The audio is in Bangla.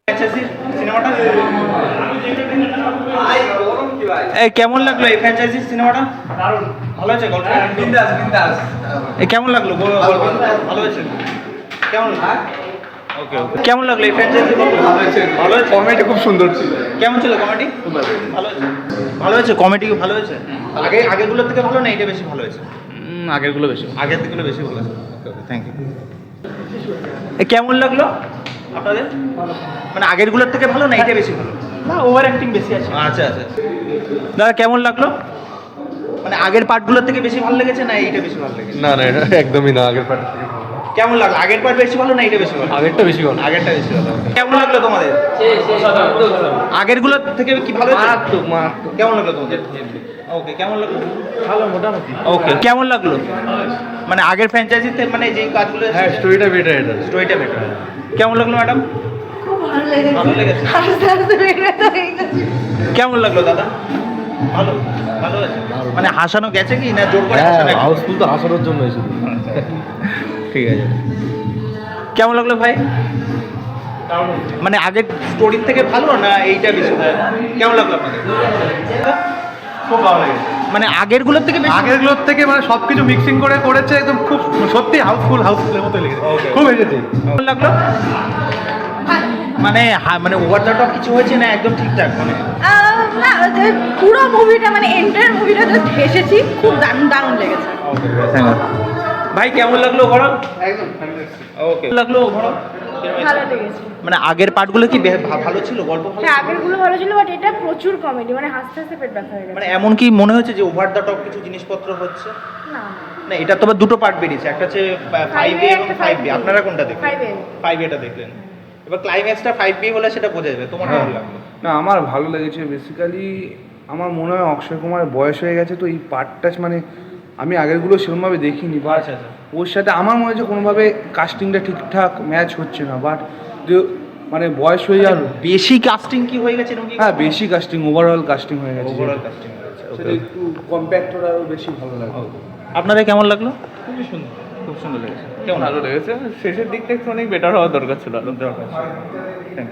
সিনেমাটা কেমন লাগলো? এই ফ্র্যাঞ্চাইজি সিনেমাটা দারুণ ভালো হয়েছে। গল্প বিন্দাস বিন্দাস। কেমন লাগলো? ভালো হয়েছে। কেমন ওকে ওকে কেমন লাগলো এই ফ্র্যাঞ্চাইজি? ভালো হয়েছে। ভালো হয়েছে। কমেডি খুব সুন্দর ছিল। কেমন ছিল কমেডি? ভালো হয়েছে। ভালো হয়েছে। কমেডি ভালো হয়েছে। আগেগুলোর থেকে ভালো না এটা বেশি ভালো হয়েছে? আগেরগুলো বেশি। আগের দিকগুলো বেশি ভালো হয়েছে। ওকে ওকে থ্যাংক ইউ। কেমন লাগলো আপনাদের? মানে আগেরগুলোর থেকে ভালো না এটা বেশি ভালো? না, ওভার অ্যাক্টিং বেশি আছে। আচ্ছা আচ্ছা। দাদা কেমন লাগলো? মানে আগের পার্টগুলোর থেকে বেশি ভালো লেগেছে না এইটা বেশি ভালো লেগেছে? না না, এটা একদমই না, আগের পার্ট থেকে ভালো। কেমন লাগলো? আগের পার্ট বেশি ভালো না এটা বেশি ভালো? আগেরটা বেশি ভালো। আগেরটা বেশি ভালো। কেমন লাগলো তোমাদের? আগেরগুলোর থেকে কি ভালো হয়েছে? মারাত্মক মারাত্মক। কেমন লাগলো তোমাদের? ওকে কেমন লাগলো? ভালো মোটামুটি। ওকে কেমন লাগলো? মানে আগের ফ্র্যাঞ্চাইজিতে মানে যেই কাজগুলো হ্যাঁ, স্টোরিটা বেটার, এটা স্টোরিটা বেটার। কেমন লাগলো ম্যাডাম? খুব ভালো লেগেছে। ভালো লেগেছে। আস্তে আস্তে বেরোতে হয়ে গেছে। কেমন লাগলো দাদা? ভালো ভালো আছে। মানে হাসানো গেছে কি না জোর করে হাসানো? হ্যাঁ, হাউসফুল তো হাসানোর জন্য এসেছিল। ঠিক আছে। কেমন লাগলো ভাই? মানে আগের স্টোরির থেকে ভালো না এইটা বেশি ভালো? কেমন লাগলো আপনাদের? খুব ভালো লেগেছে। মানে আগেরগুলোর থেকে বেশি? আগেরগুলোর থেকে মানে সবকিছু মিক্সিং করে করেছে, একদম খুব সত্যি হাউসফুলের মতো লেগেছে। খুব এসেছে। কেমন লাগলো? মানে মানে ওভার দ্য টপ কিছু হয়েছে না একদম ঠিকঠাক? মানে না, যে পুরো মুভিটা মানে এন্টার মুভিটা জাস্ট হেসেছি, খুব দারুণ দারুণ লেগেছে। ভাই কেমন লাগলো ওভারঅল? একদম ওকে লাগলো ওভারঅল? ভালো লেগেছে। মানে আগের পার্টগুলো কি ভালো ছিল? গল্প ভালো? হ্যাঁ, আগেরগুলো ভালো ছিল, বাট এটা প্রচুর কমেডি, মানে হাসতে হাসতে পেট ব্যথা হয়ে গেছে। মানে এমন কি মনে হচ্ছে যে ওভার দ্য টপ কিছু জিনিসপত্র হচ্ছে? না না, এটা তো আবার দুটো পার্ট বেরিয়েছে, একটা হচ্ছে 5A এবং একটা 5B। আপনারা কোনটা দেখলেন? 5A 5Aটা দেখলেন। এবার ক্লাইম্যাক্সটা 5B হলে সেটা বোঝা যাবে। তোমার কেমন লাগলো? না, আমার ভালো লেগেছে। বেসিক্যালি আমার মনে হয় অক্ষয় কুমার বয়স হয়ে গেছে, তো এই পার্টটা মানে আমি আগেরগুলো সেরকমভাবে দেখিনি, বাট আচ্ছা আচ্ছা। ওর সাথে আমার মনে হচ্ছে কোনোভাবে কাস্টিংটা ঠিকঠাক ম্যাচ হচ্ছে না, বাট মানে বয়স হয়ে যাওয়ার বেশি কাস্টিং কি হয়ে গেছে এরকম কি? হ্যাঁ, বেশি কাস্টিং, ওভারঅল কাস্টিং হয়ে গেছে। ওভারঅল কাস্টিং হয়ে গেছে। সেটা একটু কম্প্যাক্ট ওরা আরও বেশি ভালো লাগে। আপনাদের কেমন লাগলো? খুবই সুন্দর। খুব সুন্দর লেগেছে। ভালো লেগেছে। শেষের দিকটা একটু অনেক বেটার হওয়া দরকার ছিল আরো। Thank you.